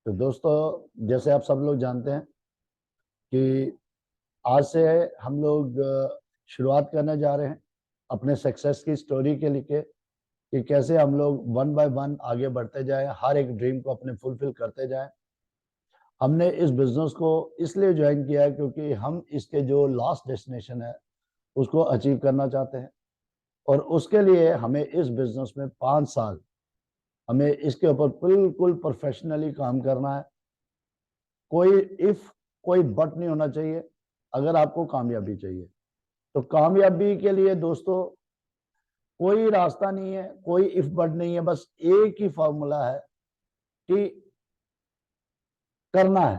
तो दोस्तों, जैसे आप सब लोग जानते हैं कि आज से हम लोग शुरुआत करने जा रहे हैं अपने सक्सेस की स्टोरी के लिए कि कैसे हम लोग वन बाय वन आगे बढ़ते जाएं, हर एक ड्रीम को अपने फुलफिल करते जाएं। हमने इस बिजनेस को इसलिए ज्वाइन किया है क्योंकि हम इसके जो लास्ट डेस्टिनेशन है उसको अचीव करना चाहते हैं, और उसके लिए हमें इस बिजनेस में 5 साल हमें इसके ऊपर बिल्कुल प्रोफेशनली काम करना है। कोई इफ कोई बट नहीं होना चाहिए अगर आपको कामयाबी चाहिए। तो कामयाबी के लिए दोस्तों कोई रास्ता नहीं है, कोई इफ बट नहीं है, बस एक ही फॉर्मूला है कि करना है,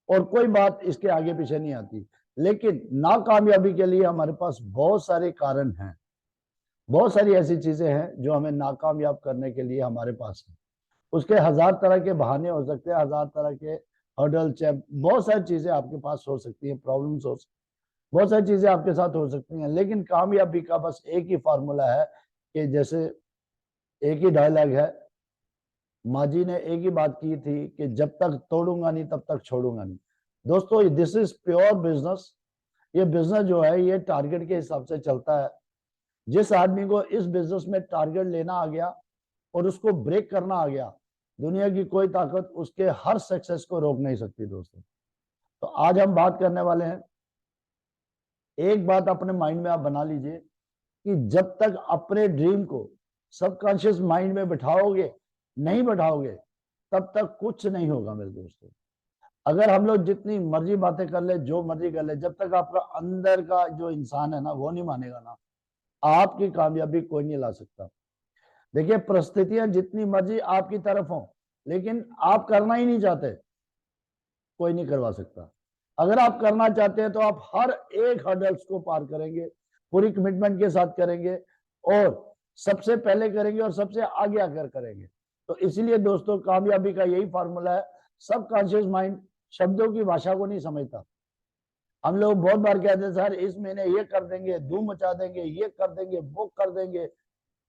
और कोई बात इसके आगे पीछे नहीं आती। लेकिन नाकामयाबी के लिए हमारे पास बहुत सारे कारण हैं, बहुत सारी ऐसी चीजें हैं जो हमें नाकामयाब करने के लिए हमारे पास है। उसके हजार तरह के बहाने हो सकते हैं, हजार तरह के हर्डल चैप, बहुत सारी चीजें आपके पास हो सकती हैं, प्रॉब्लम्स हो, बहुत सारी चीजें आपके साथ हो सकती हैं। लेकिन कामयाबी का बस एक ही फार्मूला है कि जैसे एक ही डायलॉग है, माँ जी ने एक ही बात की थी कि जब तक तोड़ूंगा नहीं तब तक छोड़ूंगा नहीं। दोस्तों, दिस इज प्योर बिजनेस। ये बिजनेस जो है ये टारगेट के हिसाब से चलता है। जिस आदमी को इस बिजनेस में टारगेट लेना आ गया और उसको ब्रेक करना आ गया, दुनिया की कोई ताकत उसके हर सक्सेस को रोक नहीं सकती दोस्तों। तो आज हम बात करने वाले हैं, एक बात अपने माइंड में आप बना लीजिए कि जब तक अपने ड्रीम को सबकॉन्शियस माइंड में बिठाओगे नहीं बैठाओगे तब तक कुछ नहीं होगा मेरे दोस्तों। अगर हम लोग जितनी मर्जी बातें कर ले, जो मर्जी कर ले, जब तक आपका अंदर का जो इंसान है ना वो नहीं मानेगा ना, आपकी कामयाबी कोई नहीं ला सकता। देखिए, परिस्थितियां जितनी मर्जी आपकी तरफ हो, लेकिन आप करना ही नहीं चाहते, कोई नहीं करवा सकता। अगर आप करना चाहते हैं तो आप हर एक हर्डल्स को पार करेंगे, पूरी कमिटमेंट के साथ करेंगे, और सबसे पहले करेंगे और सबसे आगे आकर करेंगे। तो इसीलिए दोस्तों, कामयाबी का यही फार्मूला है। सबकॉन्शियस माइंड शब्दों की भाषा को नहीं समझता। हम लोग बहुत बार कहते हैं सर इस महीने ये कर देंगे, धूम मचा देंगे, ये कर देंगे, वो कर देंगे।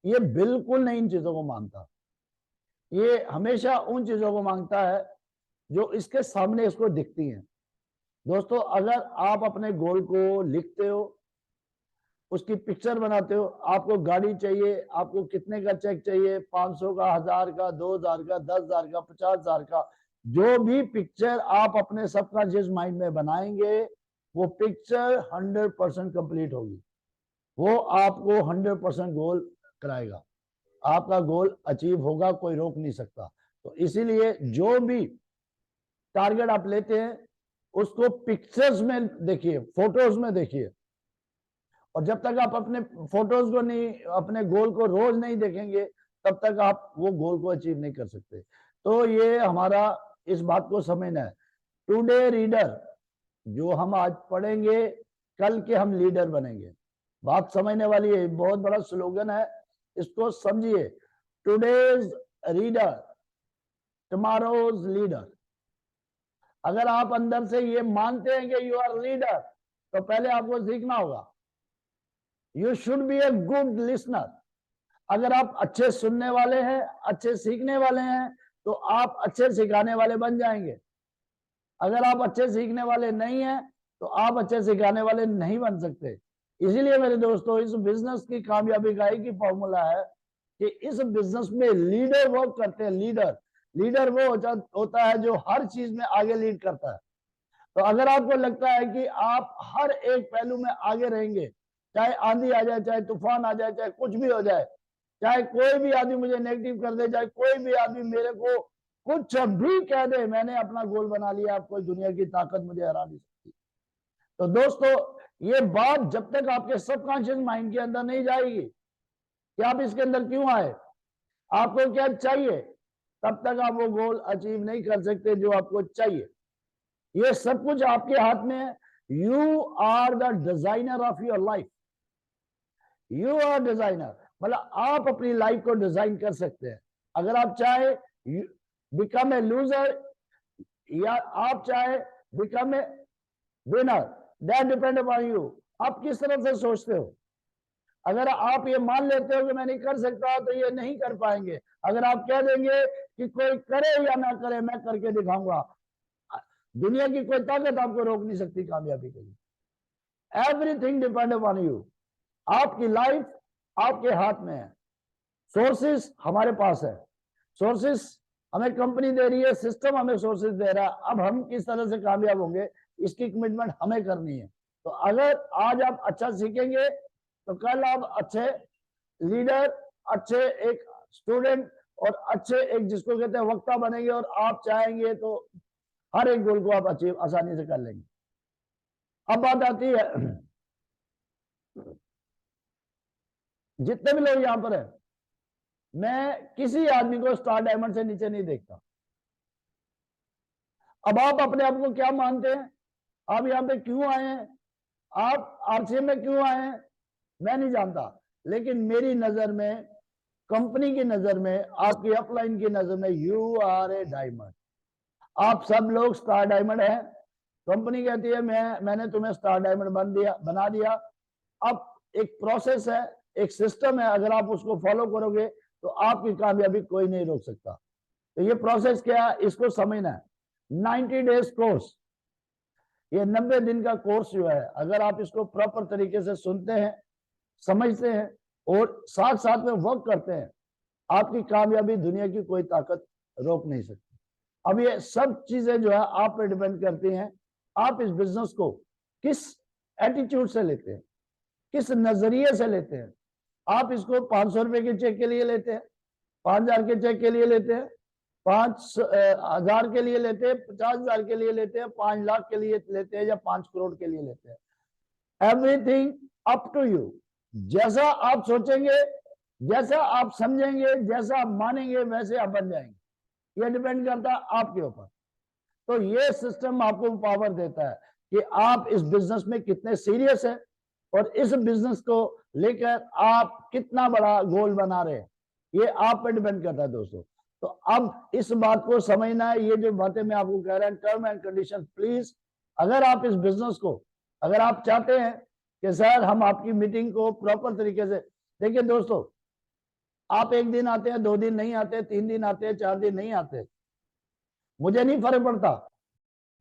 ये बिल्कुल नहीं इन चीजों को मानता। ये हमेशा उन चीजों को मांगता है जो इसके सामने इसको दिखती हैं। दोस्तों, अगर आप अपने गोल को लिखते हो, उसकी पिक्चर बनाते हो, आपको गाड़ी चाहिए, आपको कितने का चेक चाहिए, 500 का, 1000 का, 2000 का, 10,000 का, 50,000 का, जो भी पिक्चर आप अपने सबकॉन्शियस माइंड में बनाएंगे वो पिक्चर 100% कंप्लीट होगी। वो आपको 100% गोल कराएगा, आपका गोल अचीव होगा, कोई रोक नहीं सकता। तो इसीलिए जो भी टारगेट आप लेते हैं उसको पिक्चर्स में देखिए, फोटोज में देखिए, और जब तक आप अपने फोटोज को नहीं, अपने गोल को रोज नहीं देखेंगे तब तक आप वो गोल को अचीव नहीं कर सकते। तो ये हमारा इस बात को समझना है, टुडे रीडर, जो हम आज पढ़ेंगे कल के हम लीडर बनेंगे। बात समझने वाली है, बहुत बड़ा स्लोगन है, इसको समझिए। Today's reader, tomorrow's leader. अगर आप अंदर से ये मानते हैं कि यू आर लीडर, तो पहले आपको सीखना होगा, you should be a good listener. अगर आप अच्छे सुनने वाले हैं, अच्छे सीखने वाले हैं, तो आप अच्छे सिखाने वाले बन जाएंगे। अगर आप अच्छे सीखने वाले नहीं हैं तो आप अच्छे सिखाने वाले नहीं बन सकते। इसीलिए मेरे दोस्तों, इस बिजनेस की कामयाबी का एक ही फॉर्मूला है कि इस बिजनेस में लीडर वर्क करते हैं। लीडर लीडर वो होता है जो हर चीज में आगे लीड करता है। तो अगर आपको लगता है कि आप हर एक पहलू में आगे रहेंगे, चाहे आंधी आ जाए, चाहे तूफान आ जाए, चाहे कुछ भी हो जाए, चाहे कोई भी आदमी मुझे नेगेटिव कर दे, चाहे कोई भी आदमी मेरे को कुछ भी कह दे, मैंने अपना गोल बना लिया, आप कोई दुनिया की ताकत मुझे हरा नहीं सकती। तो दोस्तों, ये बात जब तक आपके सबकॉन्शियस माइंड के अंदर नहीं जाएगी कि आप इसके अंदर क्यों आए, आपको क्या चाहिए, तब तक आप वो गोल अचीव नहीं कर सकते जो आपको चाहिए। ये सब कुछ आपके हाथ में है। You are the designer of your life. You are designer, मतलब आप अपनी लाइफ को डिजाइन कर सकते हैं। अगर आप चाहे बिकम ए लूजर, या आप चाहे become a winner, that depend upon you. आप किस तरह से सोचते हो। अगर आप ये मान लेते हो कि मैं नहीं कर सकता तो ये नहीं कर पाएंगे, अगर आप कह देंगे कि कोई करे या ना करे, मैं करके दिखाऊंगा, दुनिया की कोई ताकत आपको रोक नहीं सकती कामयाबी के लिए। Everything depend upon you. आपकी लाइफ आपके हाथ में है। सोर्सेस हमारे पास है, सोर्सेस हमें कंपनी दे रही है, सिस्टम हमें सोर्सेस दे रहा है। अब हम किस तरह से कामयाब होंगे, इसकी कमिटमेंट हमें करनी है। तो अगर आज आप अच्छा सीखेंगे तो कल आप अच्छे लीडर, अच्छे एक स्टूडेंट और अच्छे एक जिसको कहते हैं वक्ता बनेंगे, और आप चाहेंगे तो हर एक गोल को आप अचीव आसानी से कर लेंगे। अब बात आती है, जितने भी लोग यहां पर हैं, मैं किसी आदमी को स्टार डायमंड से नीचे नहीं देखता। अब आप अपने आप को क्या मानते हैं, आप यहां पे क्यों आए हैं, आप आरसीएम में क्यों आए हैं, मैं नहीं जानता। लेकिन मेरी नजर में, कंपनी की नजर में, आपकी अपलाइन की नजर में, यू आर ए डायमंड। आप सब लोग स्टार डायमंड हैं। कंपनी कहती है मैंने तुम्हें स्टार डायमंड बना दिया। अब एक प्रोसेस है, एक सिस्टम है, अगर आप उसको फॉलो करोगे तो आपकी कामयाबी कोई नहीं रोक सकता। तो ये प्रोसेस क्या है, इसको समझना है। 90 डेज कोर्स, ये 90 दिन का कोर्स जो है, अगर आप इसको प्रॉपर तरीके से सुनते हैं, समझते हैं और साथ साथ में वर्क करते हैं, आपकी कामयाबी दुनिया की कोई ताकत रोक नहीं सकती। अब ये सब चीजें जो है आप पे डिपेंड करती हैं, आप इस बिजनेस को किस एटीट्यूड से लेते हैं, किस नजरिए से लेते हैं। आप इसको 500 रुपए के चेक के लिए लेते हैं, 5000 के चेक के लिए लेते हैं, 5000 के लिए लेते हैं, 50,000 के लिए लेते हैं, 5 लाख के लिए लेते हैं, या 5 करोड़ के लिए लेते हैं। Everything up to you. जैसा आप सोचेंगे, जैसा आप समझेंगे, जैसा आप मानेंगे, वैसे आप बन जाएंगे। ये डिपेंड करता है आपके ऊपर। तो ये सिस्टम आपको पावर देता है कि आप इस बिजनेस में कितने सीरियस हैं और इस बिजनेस को लेकर आप कितना बड़ा गोल बना रहे हैं, ये आप पर डिपेंड करता है दोस्तों। तो अब इस बात को समझना है, ये जो बातें मैं आपको कह रहा हूं, टर्म एंड कंडीशन, प्लीज अगर आप इस बिजनेस को, अगर आप चाहते हैं कि सर हम आपकी मीटिंग को प्रॉपर तरीके से, देखिए दोस्तों, आप एक दिन आते हैं, 2 दिन नहीं आते, 3 दिन आते हैं, 4 दिन नहीं आते, मुझे नहीं फर्क पड़ता,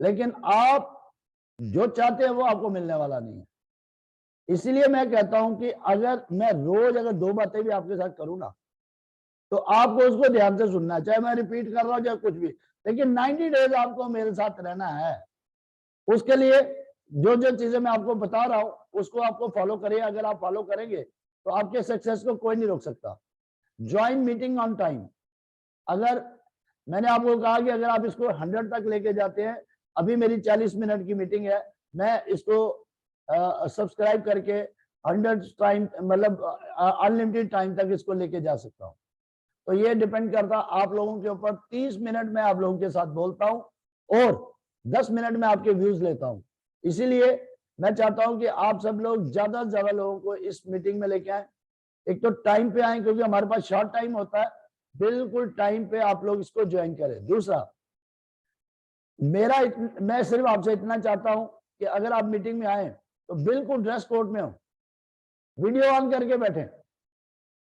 लेकिन आप जो चाहते हैं वो आपको मिलने वाला नहीं है। इसलिए मैं कहता हूं कि अगर मैं रोज अगर 2 बातें भी आपके साथ करूं ना, तो आपको उसको ध्यान से सुनना, चाहे मैं रिपीट कर रहा हूं चाहे कुछ भी, लेकिन 90 डेज आपको मेरे साथ रहना है। उसके लिए जो जो चीजें मैं आपको बता रहा हूं उसको आपको फॉलो करिए। अगर आप फॉलो करेंगे तो आपके सक्सेस को कोई नहीं रोक सकता। Join meeting on time. अगर मैंने आपको कहा कि अगर आप इसको 100 तक लेके जाते हैं, अभी मेरी 40 मिनट की मीटिंग है, मैं इसको सब्सक्राइब करके 100 टाइम, मतलब अनलिमिटेड टाइम तक इसको लेके जा सकता हूं। तो ये डिपेंड करता आप लोगों के ऊपर। 30 मिनट में आप लोगों के साथ बोलता हूं और 10 मिनट में आपके व्यूज लेता हूं। इसीलिए मैं चाहता हूं कि आप सब लोग ज्यादा से ज्यादा लोगों को इस मीटिंग में लेके आए। एक तो टाइम पे आए, क्योंकि हमारे पास शॉर्ट टाइम होता है, बिल्कुल टाइम पे आप लोग इसको ज्वाइन करें। दूसरा, मैं सिर्फ आपसे इतना चाहता हूं कि अगर आप मीटिंग में आए तो बिल्कुल ड्रेस कोड में हो, वीडियो ऑन करके बैठे।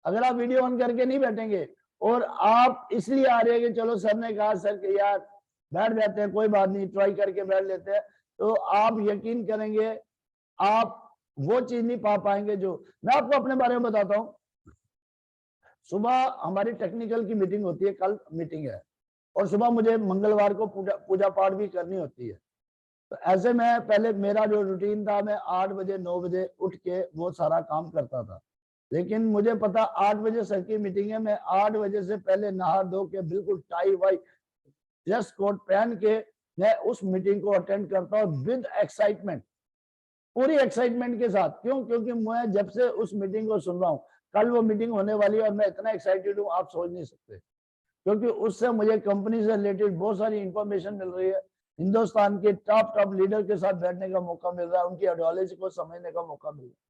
अगर आप वीडियो ऑन करके नहीं बैठेंगे और आप इसलिए आ रहे हैं कि चलो सर ने कहा, सर के यार बैठ जाते हैं, कोई बात नहीं, ट्राई करके बैठ लेते हैं, तो आप यकीन करेंगे आप वो चीज नहीं पा पाएंगे। जो मैं आपको अपने बारे में बताता हूं, सुबह हमारी टेक्निकल की मीटिंग होती है, कल मीटिंग है, और सुबह मुझे मंगलवार को पूजा पाठ भी करनी होती है। तो ऐसे में पहले मेरा जो रूटीन था, मैं 8 बजे 9 बजे उठ के वो सारा काम करता था। लेकिन मुझे पता 8 बजे सर की मीटिंग है, मैं 8 बजे से पहले नहा धो के बिल्कुल टाई वाई ड्रेस कोट पहन के मैं उस मीटिंग को अटेंड करता हूँ विद एक्साइटमेंट, पूरी एक्साइटमेंट के साथ। क्यों? क्योंकि मैं जब से उस मीटिंग को सुन रहा हूँ, कल वो मीटिंग होने वाली है और मैं इतना एक्साइटेड हूँ आप सोच नहीं सकते, क्योंकि उससे मुझे कंपनी से रिलेटेड बहुत सारी इंफॉर्मेशन मिल रही है। हिंदुस्तान के टॉप लीडर के साथ बैठने का मौका मिल रहा है, उनकी आइडियोलॉजी को समझने का मौका मिल रहा है।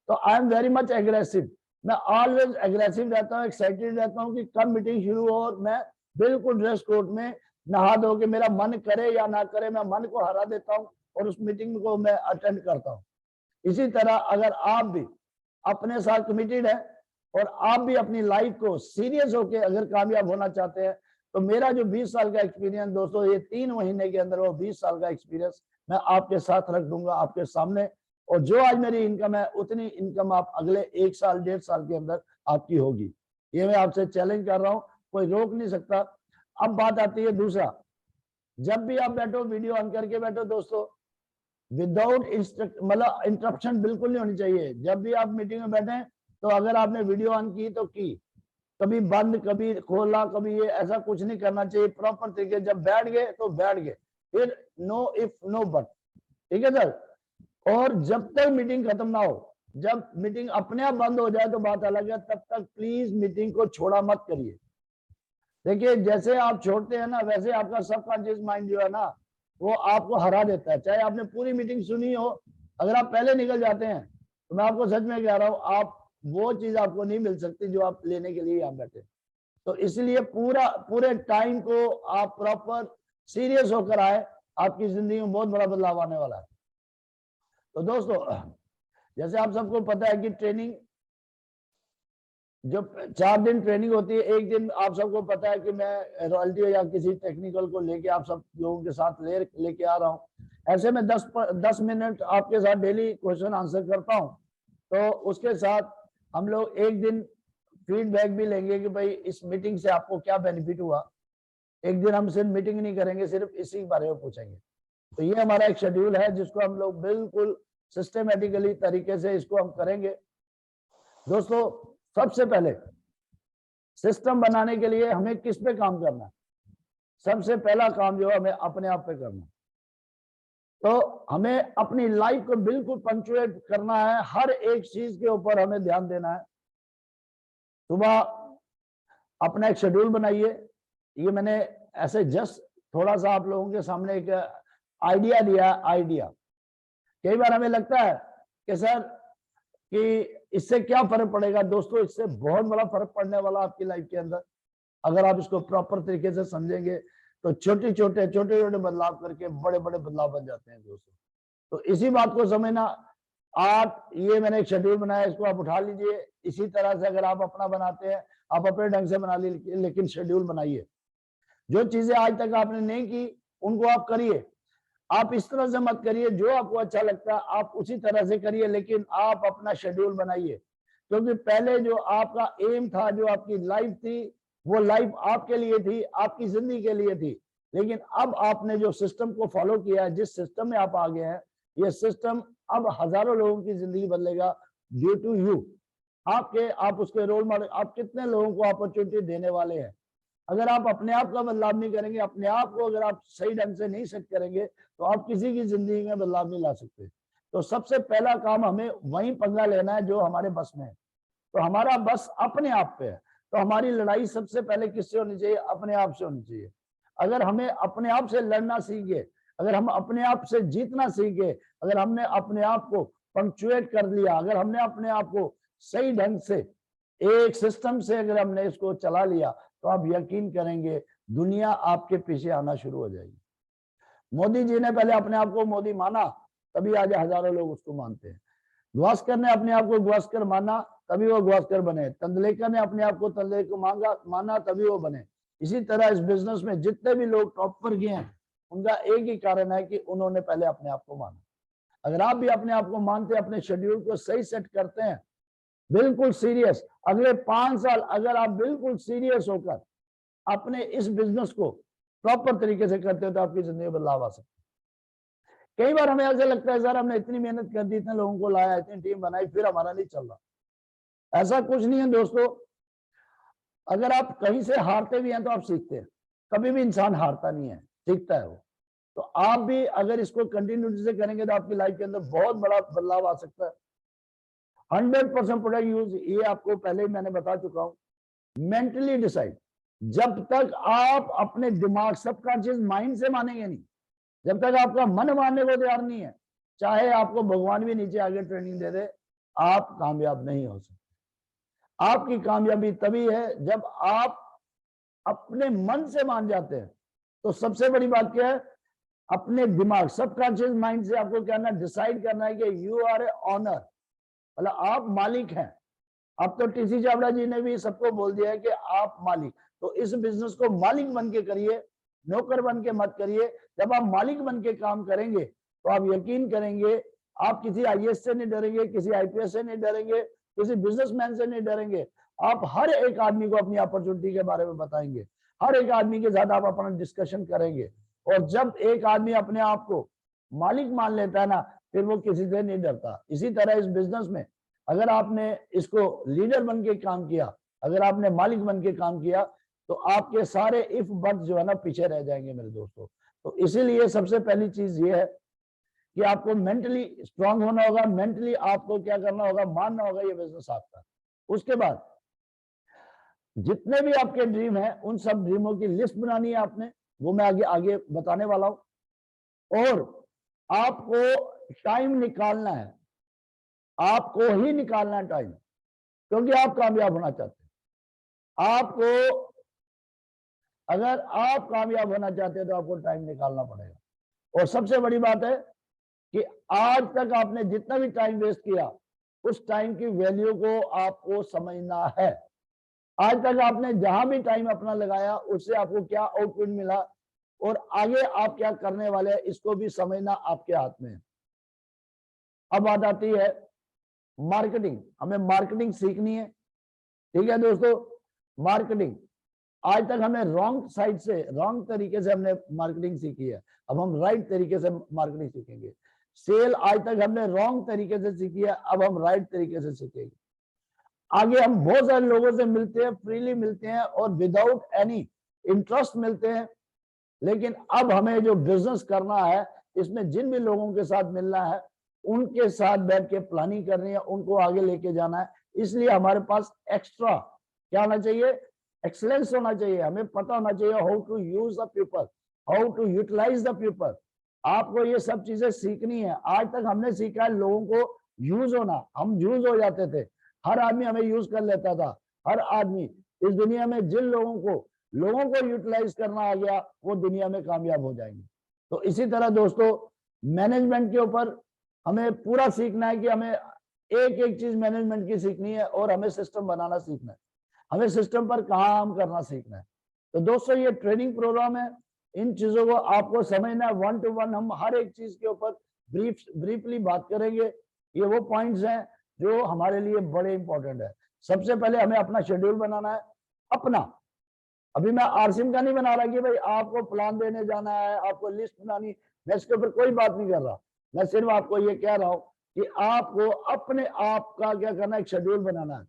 तो I am very much aggressive, मैं ऑलवेज एग्रेसिव रहता हूँ, एक्साइटेड रहता हूँ कि कब मीटिंग शुरू हो, और मैं बिल्कुल ड्रेस कोड में नहा धो के, मेरा मन करे या ना करे, मैं मन को हरा देता हूँ और उस मीटिंग को मैं अटेंड करता हूँ। इसी तरह अगर आप भी अपने साथ कमिटेड है और आप भी अपनी लाइफ को सीरियस होकर अगर कामयाब होना चाहते हैं तो मेरा जो 20 साल का एक्सपीरियंस दोस्तों, ये 3 महीने के अंदर वो 20 साल का एक्सपीरियंस मैं आपके साथ रख दूंगा आपके सामने। और जो आज मेरी इनकम है उतनी इनकम आप अगले 1 साल 1.5 साल के अंदर आपकी होगी। ये मैं आपसे चैलेंज कर रहा हूं, कोई रोक नहीं सकता। अब बात आती है दूसरा, जब भी आप बैठो वीडियो ऑन करके बैठो दोस्तों, विदाउट मतलब इंटरप्शन बिल्कुल नहीं होनी चाहिए। जब भी आप मीटिंग में बैठे तो अगर आपने वीडियो ऑन की तो की, कभी बंद कभी खोला कभी ये, ऐसा कुछ नहीं करना चाहिए। प्रॉपर तरीके जब बैठ गए तो बैठ गए, फिर नो इफ नो बट, ठीक है सर। और जब तक मीटिंग खत्म ना हो, जब मीटिंग अपने आप बंद हो जाए तो बात अलग है, तब तक प्लीज मीटिंग को छोड़ा मत करिए। देखिए जैसे आप छोड़ते हैं ना, वैसे आपका सबकॉन्शियस माइंड जो है ना वो आपको हरा देता है। चाहे आपने पूरी मीटिंग सुनी हो, अगर आप पहले निकल जाते हैं तो मैं आपको सच में कह रहा हूं, आप वो चीज आपको नहीं मिल सकती जो आप लेने के लिए यहाँ बैठे। तो इसलिए पूरे टाइम को आप प्रॉपर सीरियस होकर आए, आपकी जिंदगी में बहुत बड़ा बदलाव आने वाला है। तो दोस्तों जैसे आप सबको पता है कि ट्रेनिंग जो 4 दिन ट्रेनिंग होती है, एक दिन आप सबको पता है कि मैं रॉयल्टी या किसी टेक्निकल को लेके आप सब लोगों के साथ लेके आ रहा हूँ। ऐसे में 10 मिनट आपके साथ डेली क्वेश्चन आंसर करता हूँ। तो उसके साथ हम लोग एक दिन फीडबैक भी लेंगे कि भाई इस मीटिंग से आपको क्या बेनिफिट हुआ। एक दिन हम सिर्फ मीटिंग नहीं करेंगे, सिर्फ इसी के बारे में पूछेंगे। तो ये हमारा एक शेड्यूल है जिसको हम लोग बिल्कुल सिस्टमेटिकली तरीके से इसको हम करेंगे। दोस्तों सबसे पहले सिस्टम बनाने के लिए हमें किस पे काम करना है? सबसे पहला काम जो है हमें अपने आप पे करना है। तो हमें अपनी लाइफ को बिल्कुल पंक्चुएट करना है, हर एक चीज के ऊपर हमें ध्यान देना है। सुबह अपना एक शेड्यूल बनाइए। ये मैंने ऐसे जस्ट थोड़ा सा आप लोगों के सामने एक आइडिया दिया। आइडिया कई बार हमें लगता है कि सर कि इससे क्या फर्क पड़ेगा। दोस्तों इससे बहुत बड़ा फर्क पड़ने वाला आपकी लाइफ के अंदर। अगर आप इसको प्रॉपर तरीके से समझेंगे तो छोटे छोटे बदलाव करके बड़े बड़े बदलाव बन जाते हैं दोस्तों। तो इसी बात को समझना। आप ये मैंने एक शेड्यूल बनाया, इसको आप उठा लीजिए। इसी तरह से अगर आप अपना बनाते हैं, आप अपने ढंग से बना लीजिए, लेकिन शेड्यूल बनाइए। जो चीजें आज तक आपने नहीं की उनको आप करिए। आप इस तरह से मत करिए, जो आपको अच्छा लगता है आप उसी तरह से करिए, लेकिन आप अपना शेड्यूल बनाइए। क्योंकि पहले जो आपका एम था, जो आपकी लाइफ थी, वो लाइफ आपके लिए थी, आपकी जिंदगी के लिए थी। लेकिन अब आपने जो सिस्टम को फॉलो किया है, जिस सिस्टम में आप आ गए हैं, ये सिस्टम अब हजारों लोगों की जिंदगी बदलेगा ड्यू टू यू। आप उसके रोल मॉडल, आप कितने लोगों को अपॉर्चुनिटी देने वाले हैं। अगर आप अपने आप का बदलाव नहीं करेंगे, अपने आप को अगर आप सही ढंग से नहीं सेट करेंगे तो आप किसी की जिंदगी में बदलाव नहीं ला सकते। तो सबसे पहला काम हमें वही पंगा लेना है जो हमारे बस में है। तो हमारा बस अपने आप पे है। तो हमारी लड़ाई सबसे पहले किससे होनी चाहिए? अपने आप से होनी चाहिए। अगर हमें अपने आप से लड़ना सीख गए, अगर हम अपने आप से जीतना सीख गए, अगर हमने अपने आप को पंक्चुएट कर लिया, अगर हमने अपने आप को सही ढंग से एक सिस्टम से अगर हमने इसको चला लिया, तो आप यकीन करेंगे दुनिया आपके पीछे आना शुरू हो जाएगी। मोदी जी ने पहले अपने आप को मोदी माना, तभी आज हजारों लोग उसको मानते हैं। गवास्कर ने अपने आप को गवास्कर माना, तभी वो गवास्कर बने। तंदुलेकर ने अपने आप को तंदुलेकर माना, तभी वो बने। इसी तरह इस बिजनेस में जितने भी लोग टॉप पर गए हैं, उनका एक ही कारण है कि उन्होंने पहले अपने आप को माना। अगर आप भी अपने आप को मानते, अपने शेड्यूल को सही सेट करते हैं, बिल्कुल सीरियस, अगले 5 साल अगर आप बिल्कुल सीरियस होकर अपने इस बिजनेस को प्रॉपर तरीके से करते हो तो आपकी जिंदगी में बदलाव आ सकता है। कई बार हमें ऐसा लगता है सर हमने इतनी मेहनत कर दी, इतने लोगों को लाया, इतनी टीम बनाई, फिर हमारा नहीं चल रहा। ऐसा कुछ नहीं है दोस्तों। अगर आप कहीं से हारते भी हैं तो आप सीखते हैं। कभी भी इंसान हारता नहीं है, सीखता है वो। तो आप भी अगर इसको कंटिन्यूटी से करेंगे तो आपकी लाइफ के अंदर बहुत बड़ा बदलाव आ सकता है। 100% प्रोडक्ट यूज, ये आपको पहले ही मैंने बता चुका हूं। मेंटली डिसाइड, जब तक आप अपने दिमाग सबकॉन्शियस माइंड से मानेंगे नहीं, जब तक आपका मन मानने को तैयार नहीं है, चाहे आपको भगवान भी नीचे आगे ट्रेनिंग दे दे, आप कामयाब नहीं हो सकते। आपकी कामयाबी तभी है जब आप अपने मन से मान जाते हैं। तो सबसे बड़ी बात क्या है? अपने दिमाग सबकॉन्शियस माइंड से आपको क्या करना, डिसाइड करना है कि यू आर ए ऑनर, मतलब आप मालिक हैं। अब तो टीसी चावड़ा जी ने भी सबको बोल दिया है कि आप मालिक, तो इस बिजनेस को मालिक बन के करिए, नौकर बन के मत करिए। जब आप मालिक बन के काम करेंगे तो आप यकीन करेंगे, आप किसी आईएएस से नहीं डरेंगे, किसी आईपीएस से नहीं डरेंगे, किसी बिजनेसमैन से नहीं डरेंगे। आप हर एक आदमी को अपनी अपॉर्चुनिटी के बारे में बताएंगे, हर एक आदमी के साथ आप अपना डिस्कशन करेंगे। और जब एक आदमी अपने आप को मालिक मान लेता है ना, फिर वो किसी से नहीं डरता। इसी तरह इस बिजनेस में अगर आपने इसको लीडर बन के काम किया, अगर आपने मालिक बन के काम किया, तो आपके सारे इफ बट जो है ना पीछे रह जाएंगे मेरे दोस्तों। तो इसीलिए सबसे पहली चीज ये है कि आपको मेंटली स्ट्रांग होना होगा, मेंटली आपको क्या करना होगा, मानना होगा ये बिजनेस आपका। उसके बाद जितने भी आपके ड्रीम है उन सब ड्रीमों की लिस्ट बनानी है आपने, वो मैं आगे आगे बताने वाला हूं। और आपको टाइम निकालना है, आपको ही निकालना है टाइम, क्योंकि आप कामयाब होना चाहते हैं। आपको, अगर आप कामयाब होना चाहते हैं तो आपको टाइम निकालना पड़ेगा। और सबसे बड़ी बात है कि आज तक आपने जितना भी टाइम वेस्ट किया, उस टाइम की वैल्यू को आपको समझना है। आज तक आपने जहां भी टाइम अपना लगाया, उससे आपको क्या आउटपुट मिला और आगे आप क्या करने वाले हैं, इसको भी समझना आपके हाथ में है। अब बात आती है मार्केटिंग। हमें मार्केटिंग सीखनी है, ठीक है दोस्तों। मार्केटिंग आज तक हमें रॉन्ग साइड से, रॉन्ग तरीके से हमने मार्केटिंग सीखी है, अब हम राइट तरीके से मार्केटिंग सीखेंगे। सेल आज तक हमने रॉन्ग तरीके से सीखी है, अब हम राइट तरीके से सीखेंगे। आगे हम बहुत सारे लोगों से मिलते हैं, फ्रीली मिलते हैं और विदाउट एनी इंटरेस्ट मिलते हैं। लेकिन अब हमें जो बिजनेस करना है, इसमें जिन भी लोगों के साथ मिलना है, उनके साथ बैठ के प्लानिंग करनी है, उनको आगे लेके जाना है। इसलिए हमारे पास एक्स्ट्रा क्या होना चाहिए, एक्सीलेंस होना चाहिए। हमें पता होना चाहिए how to use the people, how to utilize the people. आपको ये सब चीजें सीखनी है। आज तक हमने सीखा है लोगों को यूज होना, हम यूज हो जाते थे, हर आदमी हमें यूज कर लेता था। हर आदमी इस दुनिया में जिन लोगों को यूटिलाइज करना आ गया, वो दुनिया में कामयाब हो जाएंगे। तो इसी तरह दोस्तों, मैनेजमेंट के ऊपर हमें पूरा सीखना है कि हमें एक एक चीज मैनेजमेंट की सीखनी है और हमें सिस्टम बनाना सीखना है, हमें सिस्टम पर काम करना सीखना है। तो दोस्तों, ये ट्रेनिंग प्रोग्राम है, इन चीजों को आपको समझना है। 1 to 1 हम हर एक चीज के ऊपर ब्रीफली बात करेंगे। ये वो पॉइंट्स हैं जो हमारे लिए बड़े इंपॉर्टेंट है। सबसे पहले हमें अपना शेड्यूल बनाना है, अपना। अभी मैं आरसीएम का नहीं बना रहा कि भाई आपको प्लान देने जाना है, आपको लिस्ट बनानी, मैं इसके ऊपर कोई बात नहीं कर रहा। मैं सिर्फ आपको ये कह रहा हूं कि आपको अपने आप का क्या करना है, एक शेड्यूल बनाना है।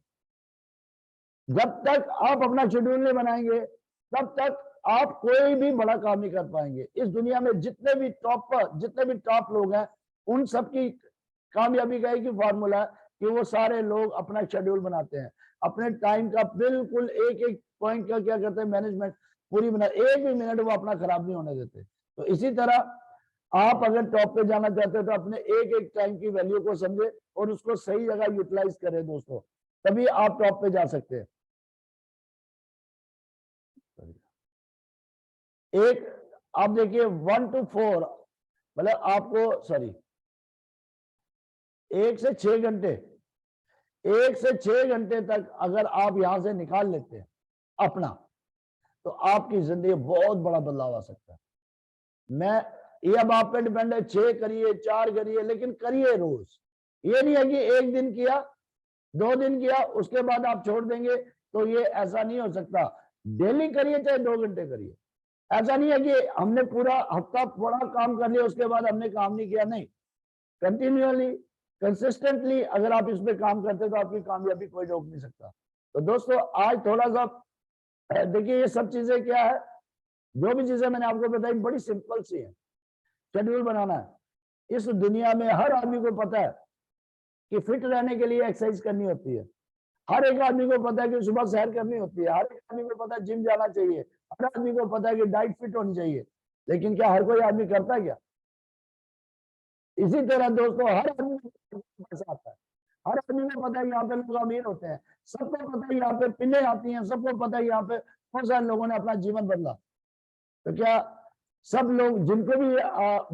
जब तक आप अपना शेड्यूल नहीं बनाएंगे, तब तक आप कोई भी बड़ा काम नहीं कर पाएंगे। इस दुनिया में जितने भी टॉप लोग हैं, उन सबकी कामयाबी का एक ही फॉर्मूला है कि वो सारे लोग अपना शेड्यूल बनाते हैं, अपने टाइम का बिल्कुल एक एक पॉइंट का क्या करते हैं, मैनेजमेंट पूरी बना, एक भी मिनट वो अपना खराब नहीं होने देते। तो इसी तरह आप अगर टॉप पे जाना चाहते हो तो अपने एक एक टाइम की वैल्यू को समझे और उसको सही जगह यूटिलाइज करें दोस्तों, तभी आप टॉप पे जा सकते हैं। एक आप देखिए 1 to 4, मतलब आपको 1 से 6 घंटे, 1 से 6 घंटे तक अगर आप यहां से निकाल लेते हैं अपना, तो आपकी जिंदगी बहुत बड़ा बदलाव आ सकता है। मैं ये अब आप पे डिपेंड है, 6 करिए 4 करिए, लेकिन करिए रोज। ये नहीं है कि एक दिन किया, 2 दिन किया, उसके बाद आप छोड़ देंगे, तो ये ऐसा नहीं हो सकता। डेली करिए, चाहे 2 घंटे करिए। ऐसा नहीं है कि हमने पूरा हफ्ता बड़ा काम कर लिया, उसके बाद हमने काम नहीं किया, नहीं। कंटिन्यूअली, कंसिस्टेंटली अगर आप इस पे काम करते तो आपकी कामयाबी कोई रोक नहीं सकता। तो दोस्तों, आज थोड़ा सा देखिए, ये सब चीजें क्या है, जो भी चीजें मैंने आपको बताई बड़ी सिंपल सी है। शेड्यूल बनाना है। इस दुनिया में हर आदमी को पता है कि फिट रहने के लिए एक्सरसाइज करनी होती है। हर एक आदमी को पता है कि सुबह सैर करनी होती है। हर एक आदमी को पता है जिम जाना चाहिए। हर आदमी को पता है कि डाइट फिट होनी चाहिए। लेकिन क्या हर कोई आदमी करता है क्या? इसी तरह दोस्तों, हर आदमी को पैसा आता है, हर आदमी को पता है यहाँ पे लोग अमीर होते हैं, सबको पता है यहाँ पे पिल्लें आती हैं, सबको पता है यहाँ पे बहुत सारे लोगों ने अपना जीवन बदला। तो क्या सब लोग जिनको भी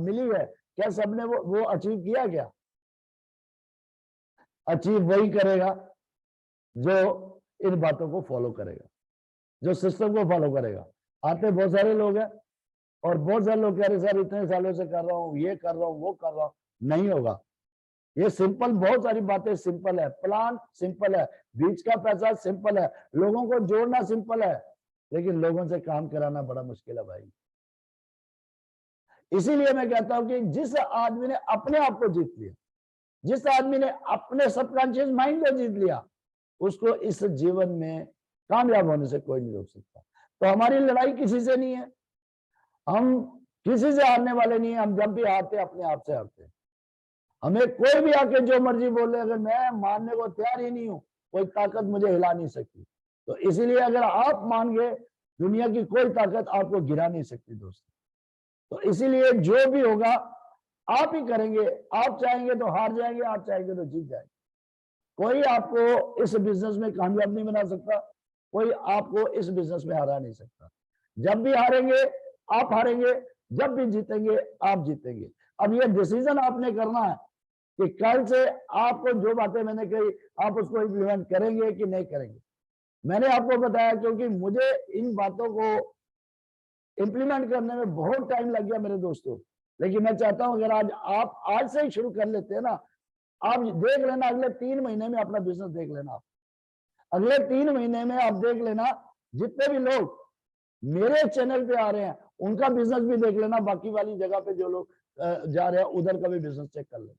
मिली है, क्या सबने वो अचीव किया? क्या अचीव वही करेगा जो इन बातों को फॉलो करेगा, जो सिस्टम को फॉलो करेगा। आते बहुत सारे लोग हैं और बहुत सारे लोग कह रहे सर इतने सालों से कर रहा हूँ, ये कर रहा हूँ, वो कर रहा हूँ, नहीं होगा। ये सिंपल, बहुत सारी बातें सिंपल है, प्लान सिंपल है, बीच का पैसा सिंपल है, लोगों को जोड़ना सिंपल है, लेकिन लोगों से काम कराना बड़ा मुश्किल है भाई। इसीलिए मैं कहता हूं कि जिस आदमी ने अपने आप को जीत लिया, जिस आदमी ने अपने सबकॉन्शियस माइंड को जीत लिया, उसको इस जीवन में कामयाब होने से कोई नहीं रोक सकता। तो हमारी लड़ाई किसी से नहीं है, हम किसी से हारने वाले नहीं है। हम जब भी हारते अपने आप से हारते हैं। हमें कोई भी आके जो मर्जी बोले, अगर मैं मानने को तैयार ही नहीं हूं, कोई ताकत मुझे हिला नहीं सकती। तो इसीलिए अगर आप मान गए, दुनिया की कोई ताकत आपको गिरा नहीं सकती दोस्तों। तो इसीलिए जो भी होगा आप ही करेंगे। आप चाहेंगे तो हार जाएंगे, आप चाहेंगे तो जीत जाएंगे। कोई आपको इस बिजनेस में कामयाब नहीं बना सकता, कोई आपको इस बिजनेस में हरा नहीं सकता। जब भी हारेंगे आप हारेंगे, जब भी जीतेंगे आप जीतेंगे। अब ये डिसीजन आपने करना है कि कल से आपको जो बातें मैंने कही आप उसको इम्प्लीमेंट करेंगे कि नहीं करेंगे। मैंने आपको बताया क्योंकि मुझे इन बातों को इम्प्लीमेंट करने में बहुत टाइम लग गया मेरे दोस्तों। लेकिन मैं चाहता हूं अगर आप आज से ही शुरू कर लेते हैं ना, आप देख लेना अगले 3 महीने में अपना बिजनेस देख लेना। अगले 3 महीने में आप देख लेना, जितने भी लोग मेरे चैनल पे आ रहे हैं उनका बिजनेस भी देख लेना, बाकी वाली जगह पे जो लोग जा रहे हैं उधर का भी बिजनेस चेक कर लेना।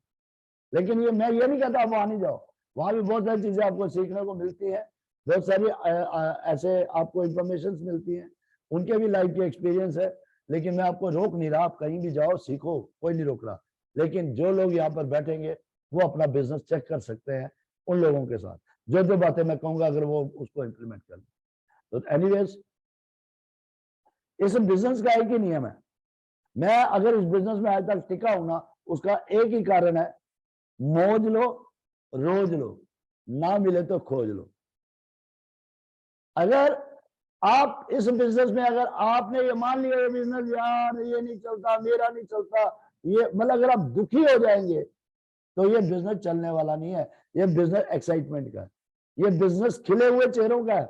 लेकिन ये मैं ये नहीं कहता आप वहां नहीं जाओ, वहां भी बहुत सारी चीजें आपको सीखने को मिलती है, बहुत सारी ऐसे आपको इंफॉर्मेशन मिलती है, उनके भी लाइफ के एक्सपीरियंस है। लेकिन मैं आपको रोक नहीं रहा, आप कहीं भी जाओ सीखो, कोई नहीं रोक रहा। लेकिन जो लोग यहाँ पर बैठेंगे वो अपना बिजनेस चेक कर सकते हैं उन लोगों के साथ, जो जो बातें मैं कहूंगा अगर वो उसको इम्प्लीमेंट कर लें। तो एनीवेज इस बिजनेस का एक ही नियम है, मैं अगर इस बिजनेस में आज तक टिका हूं ना, उसका एक ही कारण है, मौज लो रोज लो, ना मिले तो खोज लो। अगर आप इस बिजनेस में अगर आपने ये मान लिया ये बिजनेस यार ये नहीं चलता, मेरा नहीं चलता, ये मतलब अगर आप दुखी हो जाएंगे तो ये बिजनेस चलने वाला नहीं है। ये बिजनेस एक्साइटमेंट का है, ये बिजनेस खिले हुए चेहरों का है।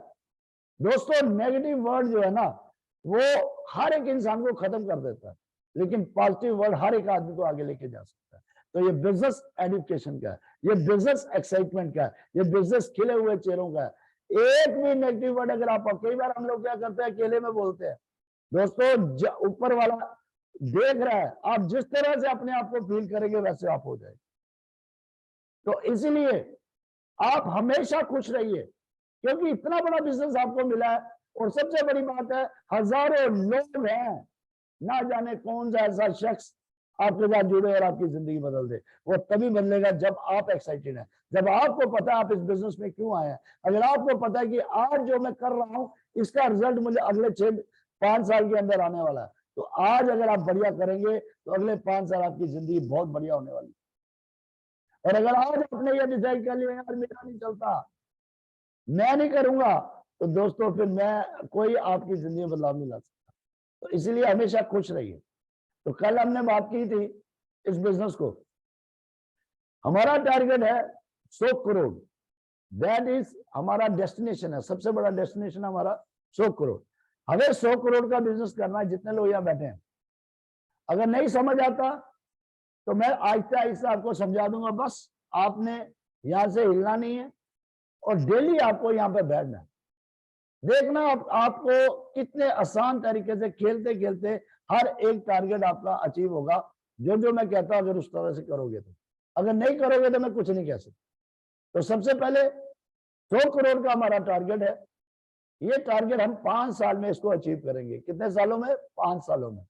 दोस्तों नेगेटिव वर्ड जो है ना वो हर एक इंसान को खत्म कर देता है, लेकिन पॉजिटिव वर्ड हर एक आदमी को आगे लेके जा सकता है। तो ये बिजनेस एजुकेशन का है, ये बिजनेस एक्साइटमेंट का है, ये बिजनेस खिले हुए चेहरों का है। एक भी नेगेटिव वर्ड अगर आप, कई बार हम लोग क्या करते हैं अकेले में बोलते हैं, दोस्तों ऊपर वाला देख रहा है, आप जिस तरह से अपने आप को फील करेंगे वैसे आप हो जाएंगे। तो इसीलिए आप हमेशा खुश रहिए, क्योंकि इतना बड़ा बिजनेस आपको मिला है। और सबसे बड़ी बात है हजारों लोग हैं, ना जाने कौन सा ऐसा शख्स आपके साथ जुड़े और आपकी जिंदगी बदल दे। वो तभी बदलेगा जब आप एक्साइटेड हैं, जब आपको पता है आप इस बिजनेस में क्यों आए हैं। अगर आपको पता है कि आज जो मैं कर रहा हूं इसका रिजल्ट मुझे अगले 5 साल के अंदर आने वाला है, तो आज अगर आप बढ़िया करेंगे तो अगले 5 साल आपकी जिंदगी बहुत बढ़िया होने वाली है। और अगर आज आपने ये डिसाइड कर लिया यार मेरा नहीं चलता, मैं नहीं करूंगा, तो दोस्तों फिर मैं कोई आपकी जिंदगी में बदलाव नहीं ला सकता। तो इसीलिए हमेशा खुश रहिए। तो कल हमने बात की थी इस बिजनेस को, हमारा टारगेट है 100 करोड़, दैट इज हमारा डेस्टिनेशन है, सबसे बड़ा डेस्टिनेशन हमारा 100 करोड़। हमें 100 करोड़ का बिजनेस करना है, जितने लोग यहाँ बैठे हैं। अगर नहीं समझ आता तो मैं आहिस्ता आहिस्ता आपको समझा दूंगा, बस आपने यहां से हिलना नहीं है और डेली आपको यहाँ पे बैठना है। देखना आपको कितने आसान तरीके से खेलते खेलते हर एक टारगेट आपका अचीव होगा, जो जो मैं कहता हूं अगर उस तरह से करोगे तो। अगर नहीं करोगे तो मैं कुछ नहीं कह सकता। तो सबसे पहले 100 करोड़ का हमारा टारगेट है। ये टारगेट हम 5 साल में इसको अचीव करेंगे। कितने सालों में? 5 सालों में।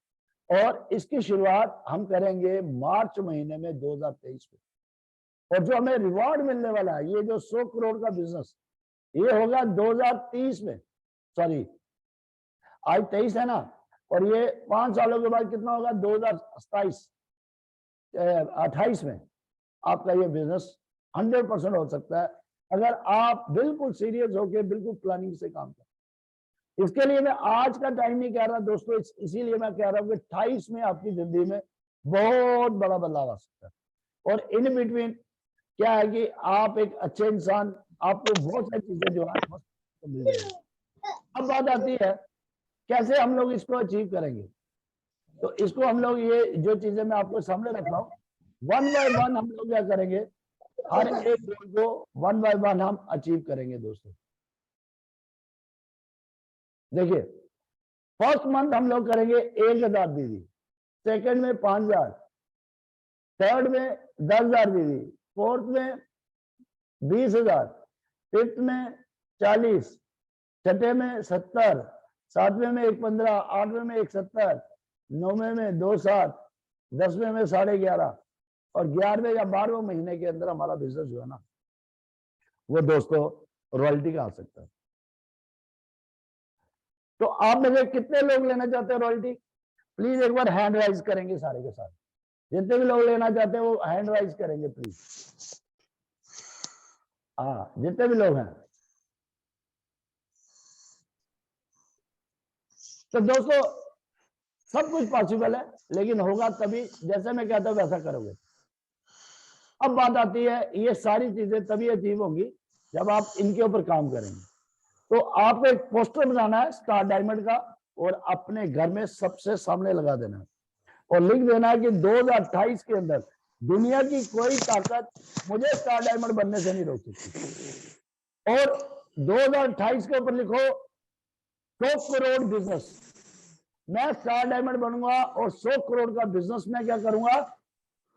और इसकी शुरुआत हम करेंगे मार्च महीने में 2023 में। और जो हमें रिवॉर्ड मिलने वाला है, ये जो 100 करोड़ का बिजनेस, ये होगा 2030 में, सॉरी आज 23 है ना, और ये 5 सालों के बाद कितना होगा? 2028 में आपका ये बिजनेस 100% हो सकता है, अगर आप बिल्कुल सीरियस होकर बिल्कुल प्लानिंग से काम करें। इसके लिए मैं आज का टाइम नहीं कह रहा दोस्तों, इसीलिए मैं कह रहा हूं कि 28 में आपकी जिंदगी में बहुत बड़ा बदलाव आ सकता है। और इन बिटवीन क्या है कि आप एक अच्छे इंसान, आपको बहुत सारी चीजें जो है मिल जाएगी। अब बात आती है कैसे हम लोग इसको अचीव करेंगे। तो इसको हम लोग ये जो चीजें मैं आपको सामने रख रहा हूँ, वन बाय वन हम लोग क्या करेंगे, हर एक गोल को वन बाय वन हम अचीव करेंगे दोस्तों। देखिए, फर्स्ट मंथ हम लोग करेंगे 1000 बीवी, सेकंड में 5000, थर्ड में 10,000 बीवी, फोर्थ में 20,000, फिफ्थ में 40, छठे में 70, सातवें में 115, आठवें में 170, नौवें में 27, 10वें में 11.5 और 11वें या 12वें महीने के अंदर हमारा बिजनेस जो है ना वो दोस्तों रॉयल्टी का आ सकता है। तो आप में से कितने लोग लेना चाहते हैं रॉयल्टी? प्लीज एक बार हैंड राइज करेंगे सारे के सारे, जितने भी लोग लेना चाहते हैं वो हैंड राइज करेंगे प्लीज। हाँ, जितने भी लोग हैं। तो दोस्तों सब कुछ पॉसिबल है, लेकिन होगा तभी जैसे मैं कहता हूं वैसा करोगे। अब बात आती है ये सारी चीजें तभी अचीव होंगी जब आप इनके ऊपर काम करेंगे। तो आपको एक पोस्टर बनाना है स्टार डायमंड का और अपने घर में सबसे सामने लगा देना है और लिख देना है कि 2028 के अंदर दुनिया की कोई ताकत मुझे स्टार डायमंड बनने से नहीं रोक सकती। और 2028 के ऊपर लिखो 100 करोड़ बिजनेस, मैं स्टार डायमंड बनूंगा और 100 करोड़ का बिजनेस मैं क्या करूंगा,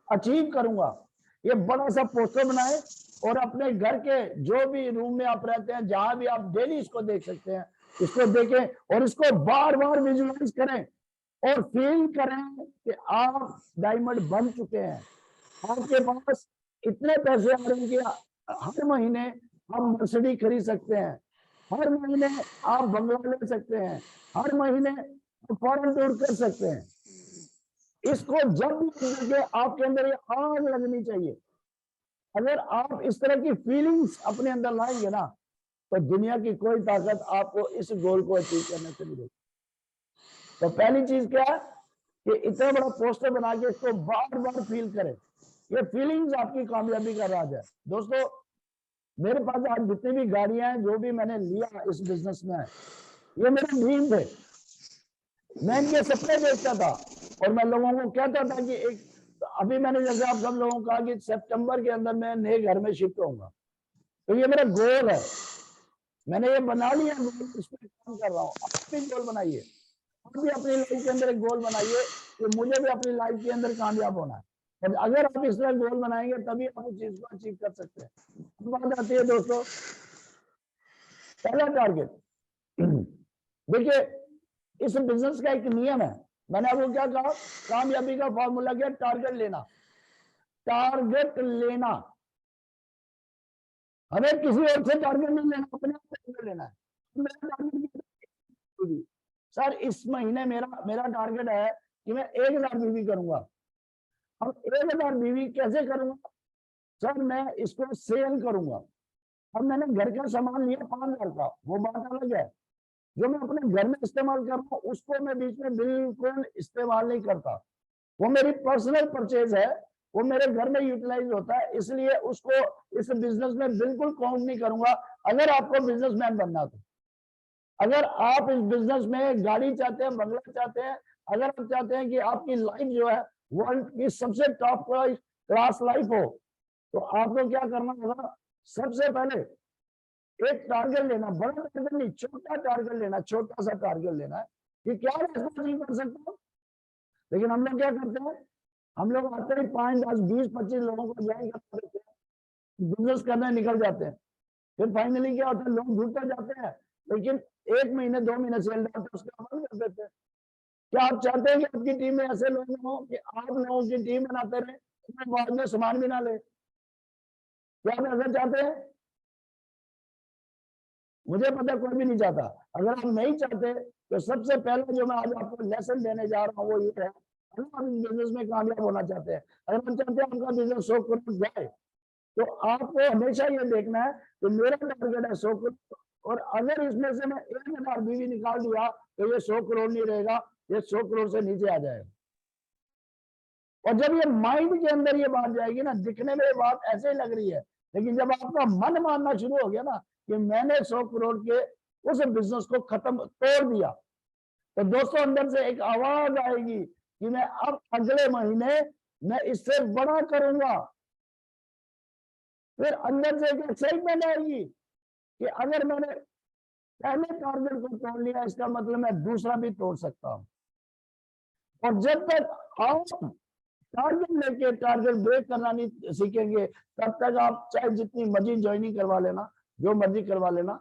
अचीव करूंगा। ये बड़ा सा पोस्टर बनाए और अपने घर के जो भी रूम में आप रहते हैं, जहां भी आप डेली इसको देख सकते हैं, इसको देखें और इसको बार बार विजुअलाइज करें और फील करें कि आप डायमंड बन चुके हैं। आपके पास इतने पैसे आ रहे हैं कि हर महीने आप मर्सिडीज खरीद सकते हैं, हर महीने आप बंगला ले सकते हैं, हर महीने फॉरेन टूर कर सकते हैं। इसको जब भी आपके अंदर ये आग लगनी चाहिए। अगर आप इस तरह की फीलिंग्स अपने अंदर लाएंगे ना तो दुनिया की कोई ताकत आपको इस गोल को अचीव करने से नहीं रोकेगी। तो पहली चीज क्या है कि इतना बड़ा पोस्टर बना के इसको बार बार फील करें। ये फीलिंग्स आपकी कामयाबी का राज है। दोस्तों मेरे पास आज जितनी भी गाड़ियां हैं, जो भी मैंने लिया इस बिजनेस में, ये मेरे ड्रीम थे। मैं इनके सपने देखता था और मैं लोगों को कहता था कि एक अभी मैंने जैसे आप सब लोगों को कहा कि सितंबर के अंदर मैं नए घर में शिफ्ट होऊंगा, तो ये मेरा गोल है। मैंने ये बना लिया, इस पर काम कर रहा हूँ। आप भी गोल बनाइए, आप भी अपनी लाइफ के अंदर एक गोल बनाइए कि मुझे भी अपनी लाइफ के अंदर कामयाब होना है। और अगर आप इस तरह गोल बनाएंगे तभी आप उस चीज को अचीव कर सकते हैं। बात आती है दोस्तों पहला टारगेट। देखिए इस बिजनेस का एक नियम है, मैंने आपको क्या कहा, कामयाबी का फॉर्मूला क्या, टारगेट लेना। टारगेट लेना, हमें किसी और से टारगेट नहीं लेना, अपने आप टारगेट लेना है। मेरा टारगेट सर इस महीने मेरा टारगेट है कि मैं 1000 बीवी करूंगा। अब 1000 बीवी कैसे करूंगा सर, मैं इसको सेल करूंगा। अब मैंने घर का सामान लिया 5000 का, वो बात अलग है। जो मैं अपने घर में इस्तेमाल कर रहा हूँ उसको मैं बीच में बिल्कुल इस्तेमाल नहीं करता। वो मेरी पर्सनल परचेज है, वो मेरे घर में यूटिलाइज होता है, इसलिए उसको इस बिजनेस में बिल्कुल काउंट नहीं करूंगा। अगर आपको बिजनेसमैन बनना तो, अगर आप इस बिजनेस में गाड़ी चाहते हैं, बंगला चाहते हैं, अगर आप चाहते हैं कि आपकी लाइफ जो है वर्ल्ड की सबसे टॉप क्लास लाइफ हो, तो आपको क्या करना होगा, सबसे पहले एक टारगेट लेना, बड़ा टारगेट नहीं, छोटा टारगेट लेना, छोटा सा टारगेट लेना है कि क्या मैं इसको अचीव कर सकता हूँ। लेकिन हम लोग क्या करते हैं, हम लोग आते हैं 5, 10, 20, 25 लोगों को ज्वाइन कर देते हैं, बिजनेस करने निकल जाते हैं। फिर फाइनली क्या होता है, लोग जुड़ते जाते हैं, लेकिन 1 महीने 2 महीने सेल डालते हैं, उसके बाद कर देते हैं। क्या आप चाहते हैं कि आपकी टीम में ऐसे लोग हो कि आप लोगों की टीम बनाते रहे, बाद में सामान भी ना ले? क्या आप ऐसा चाहते हैं? मुझे पता कोई भी नहीं चाहता। अगर आप नहीं चाहते तो सबसे पहले जो मैं आज आपको लेसन देने जा रहा हूँ वो ये है, अगर आप इस बिजनेस में कामयाब होना चाहते हैं, अगर आप चाहते हैं आपका बिजनेस 100 करोड़ जाए, तो आपको हमेशा ये देखना है कि मेरा टारगेट है 100 करोड़, और अगर इसमें से मैं 1000 बीवी निकाल दिया तो ये 100 करोड़ नहीं रहेगा, ये 100 करोड़ से नीचे आ जाएगा। और जब ये माइंड के अंदर ये बात जाएगी ना, दिखने में ये बात ऐसे ही लग रही है लेकिन जब आपका मन मानना शुरू हो गया ना कि मैंने 100 करोड़ के उस बिजनेस को खत्म तोड़ दिया, तो दोस्तों अंदर से एक आवाज आएगी कि मैं अब अगले महीने मैं इससे बड़ा करूंगा। फिर अंदर से एक एक्साइटमेंट आएगी कि अगर मैंने पहले टारगेट को तोड़ लिया, इसका मतलब मैं दूसरा भी तोड़ सकता हूं। और जब तक आप टारगेट लेके टारगेट ब्रेक करना नहीं सीखेंगे, तब तक आप चाहे जितनी मर्जी ज्वाइनिंग करवा लेना, जो मर्जी करवा लेना,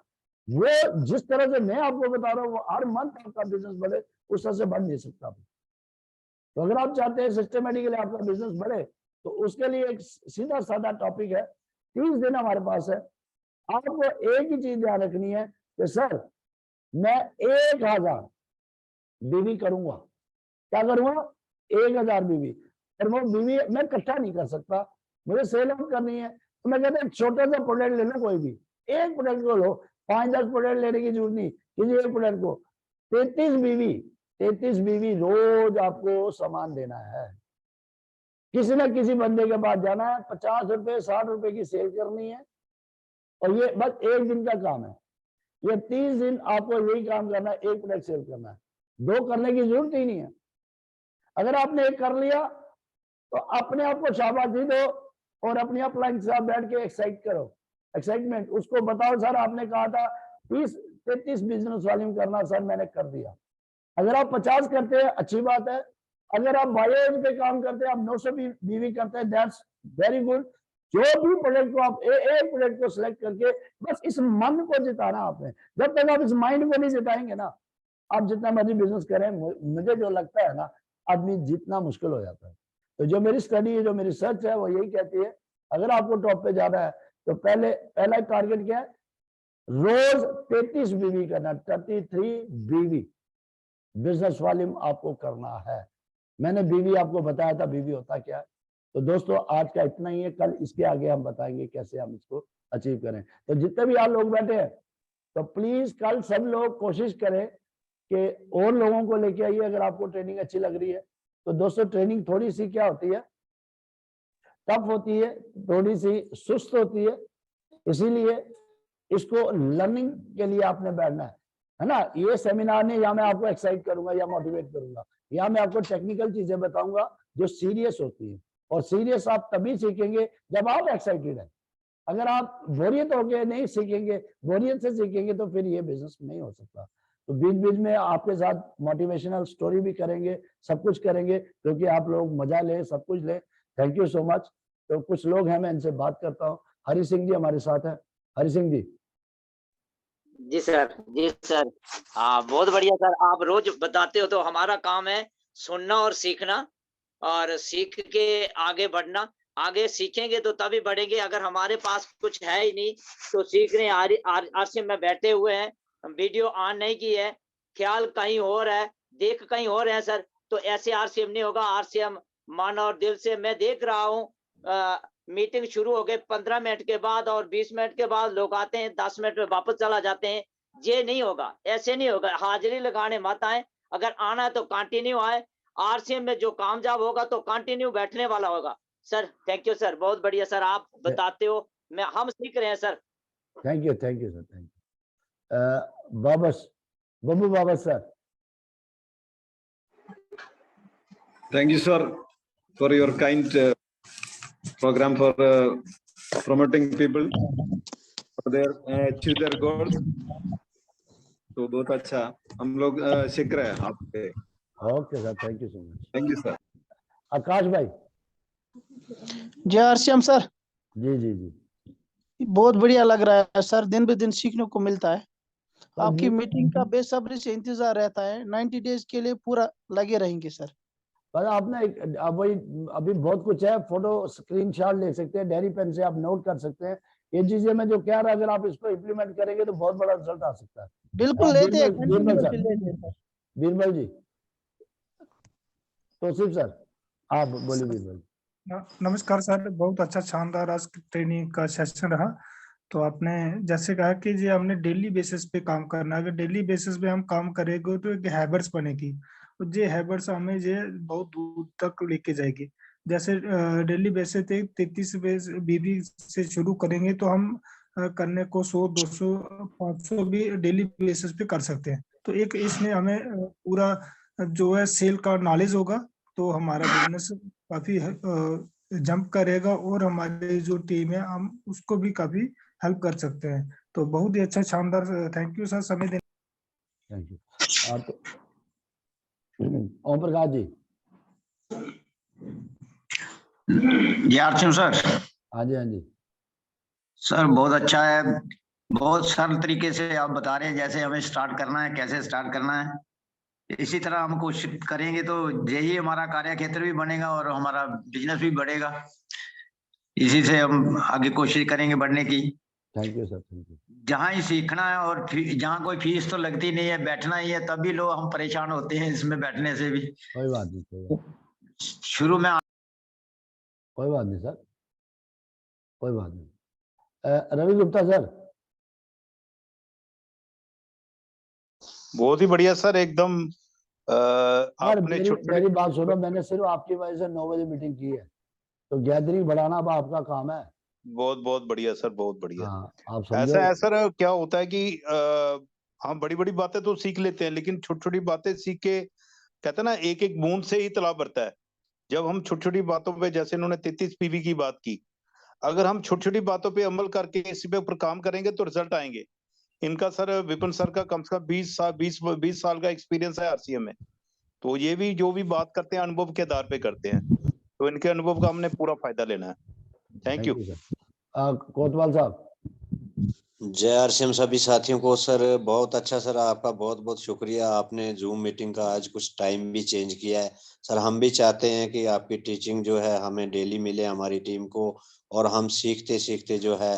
वो जिस तरह से मैं आपको बता रहा हूँ वो हर मंथ आपका बिजनेस बढ़े, उस तरह से बढ़ नहीं सकता। तो अगर आप चाहते हैं सिस्टमेटिकली आपका बिजनेस बढ़े, तो उसके लिए एक सीधा साधा टॉपिक है, 30 दिन हमारे पास है। आपको एक ही चीज ध्यान रखनी है कि सर मैं 1000 बीवी करूंगा। क्या करूंगा? 1000 बीवी। और वो बीवी मैं इकट्ठा नहीं कर सकता, मुझे सेल आउट करनी है। तो मैं कहता हूँ छोटा सा प्रोडक्ट ले लो, कोई भी एक प्रोडक्ट को लो, 5-10 प्रोडक्ट लेने की जरूरत नहीं, किसी एक प्रोडक्ट को 33 बीवी रोज आपको सामान देना है। किसी ना किसी बंदे के पास जाना है, 50 रुपए 60 रुपए की सेल करनी है, और ये बस एक दिन का काम है। ये 30 दिन आपको यही काम करना है, एक प्रोडक्ट सेल करना है, 2 करने की जरूरत ही नहीं है। अगर आपने एक कर लिया तो अपने आप को शाबाशी दो और अपनी अपलाइन के साथ बैठ के एक्साइट करो, एक्साइटमेंट उसको बताओ, सर आपने कहा था 30-33 बिजनेस वॉल्यूम करना, सर मैंने कर दिया। अगर आप 50 करते हैं अच्छी बात है, अगर आप बायो पे काम करते हैं, आप 900 बीवी करते हैं, दैट्स वेरी गुड। जो भी प्रोडक्ट को आप एक प्रोडक्ट को सिलेक्ट करके बस इस मन को जिताना आपने। जब तक आप इस माइंड को नहीं जिताएंगे ना, आप जितना मर्जी बिजनेस करें, मुझे जो लगता है ना, आदमी जितना मुश्किल हो जाता है। तो जो मेरी स्टडी है, जो मेरी रिसर्च है, वो यही कहती है अगर आपको टॉप पे जाना है तो पहला टारगेट क्या है? रोज 33 बीवी करना, 33 बीवी बिजनेस वॉल्यूम आपको करना है। मैंने बीवी आपको बताया था, बीवी होता क्या है। तो दोस्तों आज का इतना ही है, कल इसके आगे हम बताएंगे कैसे हम इसको अचीव करें। तो जितने भी आप लोग बैठे हैं, तो प्लीज कल सब लोग कोशिश करें कि और लोगों को लेके आइए। अगर आपको ट्रेनिंग अच्छी लग रही है तो दोस्तों ट्रेनिंग थोड़ी सी क्या होती है, टफ होती है, थोड़ी सी सुस्त होती है, इसीलिए इसको लर्निंग के लिए आपने बैठना है ना। ये सेमिनार नहीं यहाँ मैं आपको एक्साइट करूंगा या मोटिवेट करूंगा, यहाँ मैं आपको टेक्निकल चीजें बताऊंगा जो सीरियस होती है। और सीरियस आप तभी सीखेंगे जब आप एक्साइटेड है। अगर आप बोरियत होके नहीं सीखेंगे, बोरियत से सीखेंगे, तो फिर ये बिजनेस नहीं हो सकता। तो बीच बीच में आपके साथ मोटिवेशनल स्टोरी भी करेंगे, सब कुछ करेंगे, क्योंकि आप लोग मजा ले, सब कुछ ले। Thank you so much. तो कुछ लोग हैं, मैं इनसे बात करता हूँ। हरि सिंह जी हमारे साथ है। हरि सिंह जी। जी सर, जी सर। हाँ बहुत बढ़िया सर, आप रोज बताते हो, तो हमारा काम है सुनना और सीखना, और सीख के आगे बढ़ना। आगे सीखेंगे तो तभी बढ़ेंगे। अगर हमारे पास कुछ है ही नहीं तो सीखने आरसीएम में बैठे हुए हैं, वीडियो ऑन नहीं की है, ख्याल कहीं और है, देख कहीं और है सर, तो ऐसे आरसीएम नहीं होगा। आरसीएम मन और दिल से मैं देख रहा हूँ। मीटिंग शुरू हो गए 15 मिनट के बाद, और 20 मिनट के बाद लोग आते हैं, 10 मिनट में वापस चला जाते हैं। ये नहीं होगा, ऐसे नहीं होगा। हाजिरी लगाने मत आए, अगर आना है तो कंटिन्यू आए। आरसीएम में जो कामयाब होगा तो कंटिन्यू बैठने वाला होगा। सर थैंक यू सर, बहुत बढ़िया सर, आप बताते हो, हम सीख रहे हैं sir. Thank you sir, thank you. बाबस, बब्बू बाबस sir. Thank you, sir, for your kind program for promoting people for their achieve their goals. तो बहुत अच्छा हम लोग सीख रहे हैं आपसे। Okay sir, thank you so much. Thank you sir. Akash भाई। जय आरसीएम सर। जी जी जी, बहुत बढ़िया लग रहा है सर, दिन ब दिन सीखने को मिलता है। आपकी जी। मीटिंग का बेसब्री से इंतजार रहता है। 90 डेज के लिए पूरा लगे रहेंगे सर। पर आपने वही अभी बहुत कुछ है, फोटो स्क्रीनशॉट ले सकते हैं, डायरी पेन से आप नोट कर सकते हैं। ये चीजें मैं जो कह रहा, अगर आप इसको इम्प्लीमेंट करेंगे तो बहुत बड़ा रिजल्ट आ सकता है। बिल्कुल लेते हैं, बीरबल सर, लेते हैं सर। बीरबल जी, तौसीफ सर, आप बोलिए बीरबल। नमस्कार सर, बहुत अच्छा शानदार आज ट्रेनिंग का सेशन रहा। तो आपने जैसे कहा कि जी हमने डेली बेसिस पे काम करना है। अगर डेली बेसिस पे हम काम करेंगे तो एक हैबिट्स बनेगी, और ये हैबिट्स हमें ये बहुत दूर तक लेके जाएगी। जैसे डेली बेसिस पे 33 बीबी से शुरू करेंगे तो हम करने को 100, 200, 500 भी डेली बेसिस पे कर सकते हैं। तो एक इसमें हमें पूरा जो है सेल का नॉलेज होगा, तो हमारा बिजनेस काफी जंप करेगा और हमारी जो टीम है हम उसको भी काफी हेल्प कर सकते हैं। तो बहुत ही अच्छा, शानदार, थैंक यू सर समय देने। Thank you. तो ओम प्रकाश जी। जी अर्चन सर। हाँ जी, हाँ जी। सर बहुत अच्छा है, बहुत सरल तरीके से आप बता रहे हैं जैसे हमें स्टार्ट करना है, कैसे स्टार्ट करना है। इसी तरह हम कोशिश करेंगे तो यही हमारा कार्य क्षेत्र भी बनेगा और हमारा बिजनेस भी बढ़ेगा। इसी से हम आगे कोशिश करेंगे बढ़ने की। Thank you sir, thank you. जहाँ ही सीखना है और जहाँ कोई फीस तो लगती नहीं है, बैठना ही है, तभी लोग हम परेशान होते हैं इसमें बैठने से भी। कोई बात नहीं, कोई बात शुरू में कोई बात नहीं सर, कोई बात नहीं। रवि गुप्ता सर। बहुत ही बढ़िया सर, एकदम सर आपने मेरी बात सुनो, मैंने सिर्फ आपकी वजह से 9 बजे मीटिंग की है, तो गैदरिंग बढ़ाना अब आपका काम है। बहुत बहुत बढ़िया सर, बहुत बढ़िया। हाँ, आप समझो। ऐसा है सर, क्या होता है कि हम बड़ी बड़ी बातें तो सीख लेते हैं, लेकिन छोटी छोटी बातें सीख के, कहते हैं ना, एक एक बूंद से ही तालाब भरता है। जब हम छोटी छोटी बातों पे, जैसे इन्होंने 33 पीवी की बात की, अगर हम छोटी छोटी बातों पे अमल करके इसी पे ऊपर काम करेंगे तो रिजल्ट आएंगे। इनका सर, विपिन सर का कम से कम 20 साल का एक्सपीरियंस है आरसीएम में, तो ये भी जो भी बात करते हैं अनुभव के आधार पे करते हैं, तो इनके अनुभव का हमने पूरा फायदा लेना है। Thank you sir. कोतवाल साहब। जय आरसीएम सभी साथियों को। सर बहुत अच्छा सर, आपका बहुत बहुत शुक्रिया। आपने जूम मीटिंग का आज कुछ टाइम भी चेंज किया है सर। हम भी चाहते हैं कि आपकी टीचिंग जो है हमें डेली मिले, हमारी टीम को, और हम सीखते सीखते जो है